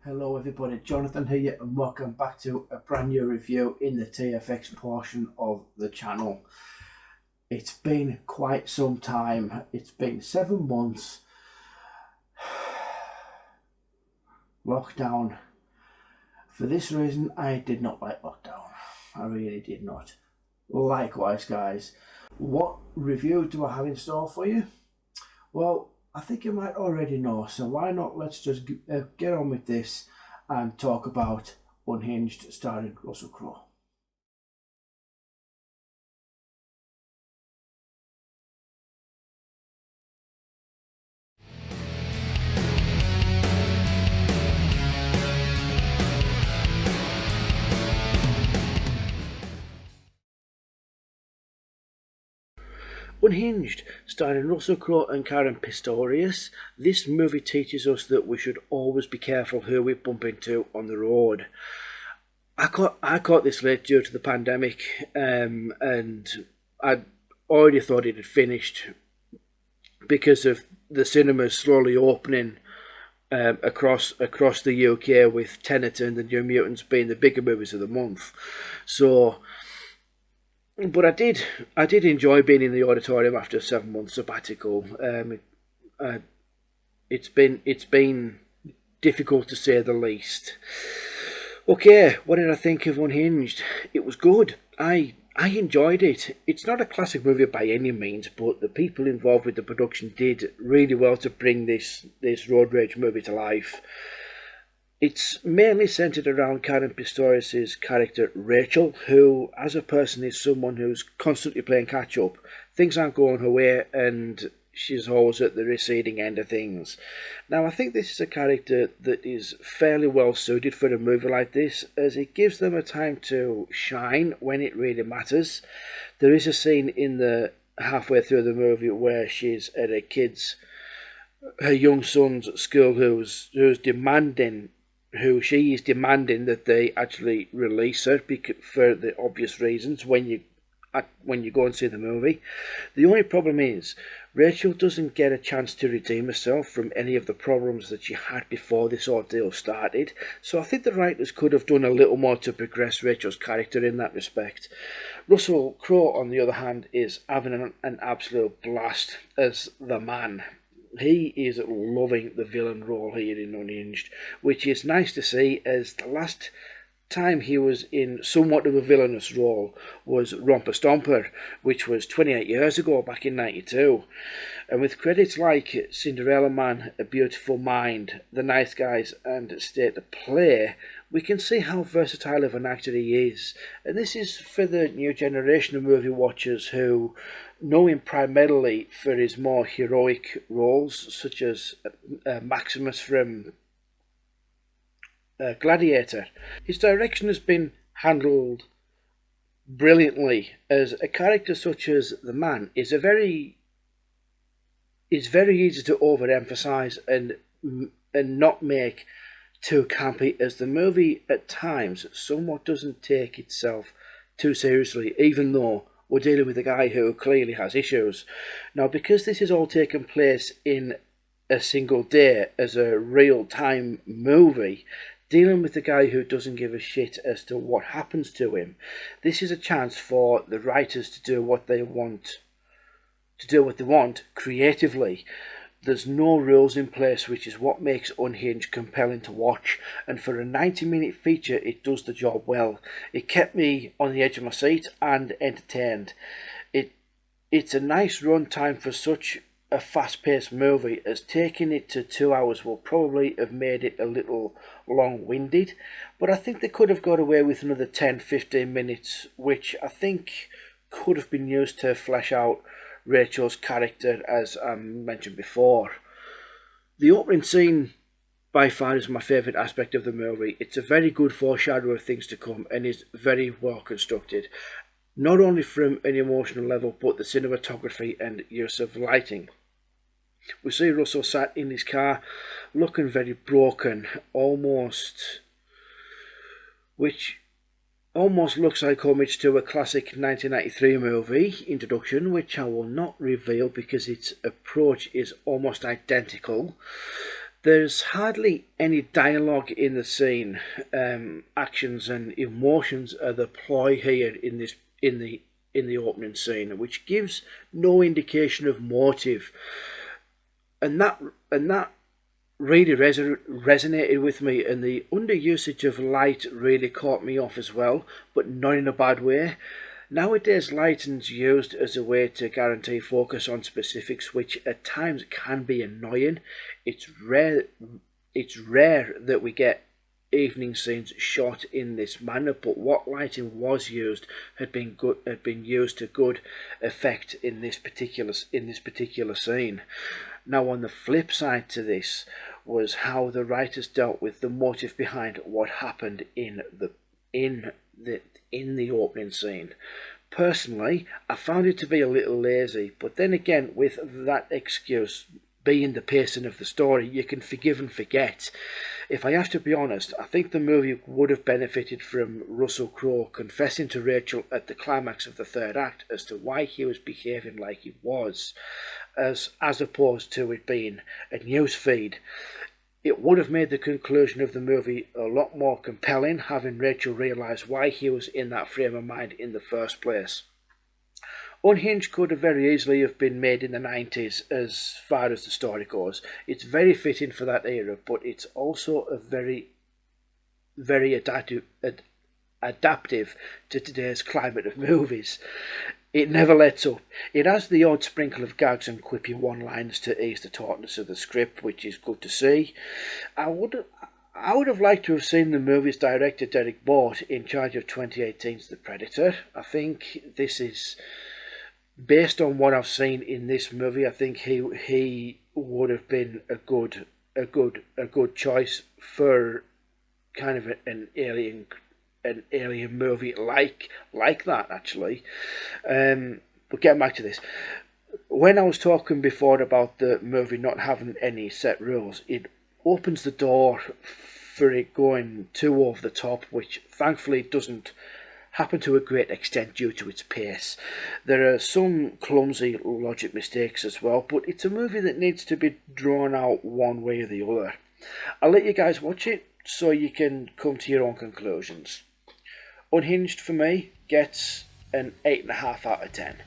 Hello everybody, Jonathan here and welcome back to a brand new review in the TFX portion of the channel. It's been quite some time, it's been 7 months. Lockdown. For this reason, I did not like lockdown. I really did not. Likewise guys, what review do I have in store for you? Well, I think you might already know, so why not let's just get on with this and talk about Unhinged starring Russel Crowe. Unhinged, starring Russel Crowe and Karen Pistorius. This movie teaches us that we should always be careful who we bump into on the road. I caught this late due to the pandemic, and I already thought it had finished because of the cinemas slowly opening across the UK, with Tenet and the New Mutants being the bigger movies of the month. So. But I did enjoy being in the auditorium after a 7 month sabbatical. It's been difficult to say the least. Okay, what did I think of Unhinged? It was good. I enjoyed it. It's not a classic movie by any means, but the people involved with the production did really well to bring this road rage movie to life. It's mainly centred around Karen Pistorius' character Rachel, who as a person is someone who's constantly playing catch up. Things aren't going her way and she's always at the receding end of things. Now I think this is a character that is fairly well suited for a movie like this, as it gives them a time to shine when it really matters. There is a scene in the halfway through the movie where she's at her young son's school who she is demanding that they actually release her for the obvious reasons when you go and see the movie. The only problem is Rachel doesn't get a chance to redeem herself from any of the problems that she had before this ordeal started, so I think the writers could have done a little more to progress Rachel's character in that respect. Russel Crowe, on the other hand, is having an absolute blast as the man. He is loving the villain role here in Unhinged, which is nice to see, as the last time he was in somewhat of a villainous role was Romper Stomper, which was 28 years ago, back in 92. And with credits like Cinderella Man, A Beautiful Mind, The Nice Guys and State of Play, we can see how versatile of an actor he is. And this is for the new generation of movie watchers who know him primarily for his more heroic roles, such as Maximus from Gladiator. His direction has been handled brilliantly, as a character such as the man is very easy to overemphasize and not make too campy, as the movie at times somewhat doesn't take itself too seriously, even though we're dealing with a guy who clearly has issues. Now, because this has all taken place in a single day as a real-time movie, dealing with a guy who doesn't give a shit as to what happens to him, this is a chance for the writers to do what they want creatively. There's no rules in place, which is what makes Unhinged compelling to watch, and for a 90-minute feature it does the job well. It kept me on the edge of my seat and entertained. It's a nice run time for such a fast-paced movie, as taking it to 2 hours will probably have made it a little long-winded, but I think they could have got away with another 10-15 minutes, which I think could have been used to flesh out Rachel's character, as I mentioned before. The opening scene by far is my favourite aspect of the movie. It's a very good foreshadow of things to come and is very well constructed, not only from an emotional level but the cinematography and use of lighting. We see Russell sat in his car looking very broken, which almost looks like homage to a classic 1993 movie introduction, which I will not reveal because its approach is almost identical. There's hardly any dialogue in the scene. Actions and emotions are the ploy here in the opening scene, which gives no indication of motive, and that really resonated with me. And the underusage of light really caught me off as well, but not in a bad way. Nowadays, lighting's used as a way to guarantee focus on specifics, which at times can be annoying. It's rare. It's rare that we get evening scenes shot in this manner, but what lighting was used had been used to good effect in this particular scene. Now, on the flip side to this was how the writers dealt with the motive behind what happened in the opening scene. Personally, I found it to be a little lazy, but then again, with that excuse being the pacing of the story, you can forgive and forget. If I have to be honest, I think the movie would have benefited from Russel Crowe confessing to Rachel at the climax of the third act as to why he was behaving like he was, as opposed to it being a news feed. It would have made the conclusion of the movie a lot more compelling, having Rachel realise why he was in that frame of mind in the first place. Unhinged could have very easily have been made in the 90s as far as the story goes. It's very fitting for that era, but it's also a very adaptive to today's climate of movies. It never lets up. It has the odd sprinkle of gags and quippy one-liners to ease the tautness of the script, which is good to see. I would have liked to have seen the movie's director Derek Bort in charge of 2018's The Predator. I think this is, based on what I've seen in this movie, I think he would have been a good choice for kind of an alien movie like that, actually. But getting back to this, when I was talking before about the movie not having any set rules, it opens the door for it going too over the top, which thankfully doesn't happen to a great extent due to its pace. There are some clumsy logic mistakes as well, but it's a movie that needs to be drawn out one way or the other. I'll let you guys watch it so you can come to your own conclusions. Unhinged for me gets an 8.5 out of 10.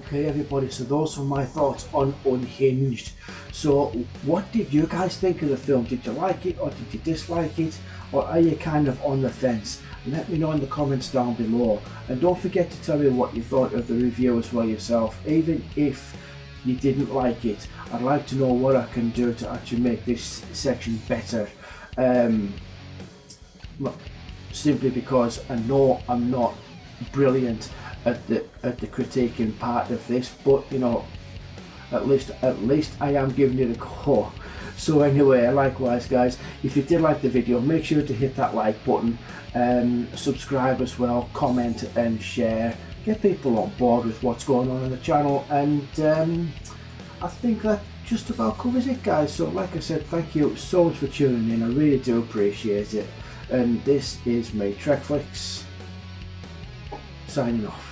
Okay everybody, so those were my thoughts on Unhinged. So what did you guys think of the film? Did you like it or did you dislike it? Or are you kind of on the fence? Let me know in the comments down below. And don't forget to tell me what you thought of the review as well yourself. Even if you didn't like it, I'd like to know what I can do to actually make this section better. Simply because I know I'm not brilliant at the critiquing part of this, but you know, at least I am giving it a go. So anyway, likewise guys, if you did like the video, make sure to hit that like button, subscribe as well, comment and share, get people on board with what's going on the channel, and I think that just about covers it guys. So like I said, thank you so much for tuning in, I really do appreciate it, and this is me, Tfx, signing off.